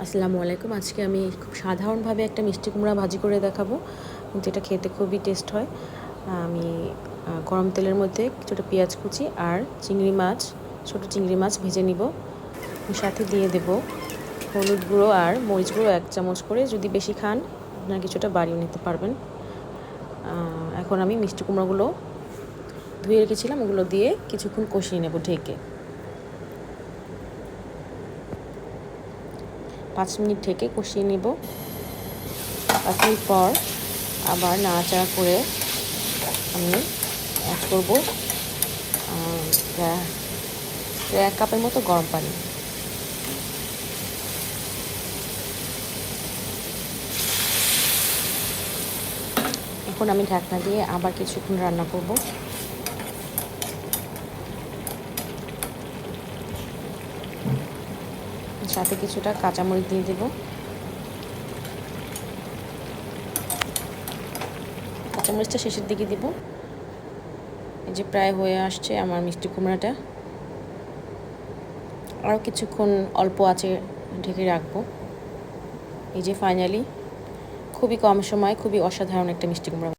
আসসালামু আলাইকুম। আজকে আমি খুব সাধারণভাবে একটা মিষ্টি কুমড়া ভাজি করে দেখাবো, কিন্তু এটা খেতে খুবই টেস্ট হয়। আমি গরম তেলের মধ্যে কিছুটা পেঁয়াজ কুচি আর চিংড়ি মাছ, ছোটো চিংড়ি মাছ ভেজে নিব। সাথে দিয়ে দেব হলুদ গুঁড়ো আর মরিচ গুঁড়ো 1 চামচ করে। যদি বেশি খান আপনারা কিছুটা বাড়িয়ে নিতে পারবেন। এখন আমি মিষ্টি কুমড়াগুলো ধুয়ে রেখেছিলাম, ওগুলো দিয়ে কিছুক্ষণ কষিয়ে নেব ঢেকে। 5 মিনিট ঢেকে কষিয়ে নেব। 5 মিনিট পর আবার নাড়াচাড়া করে আমি অ্যাড করব 1 কাপের মতো গরম পানি। এখন আমি ঢাকনা দিয়ে আবার কিছুক্ষণ রান্না করব। সাথে কিছুটা কাঁচামরিচ দিয়ে দেব। কাঁচামরিচটা শেষের দিকে দিব। এই যে প্রায় হয়ে আসছে আমার মিষ্টি কুমড়াটা। আরও কিছুক্ষণ অল্প আঁচে ঢেকে রাখবো। এই যে ফাইনালি খুবই কম সময় খুবই অসাধারণ একটা মিষ্টি কুমড়া।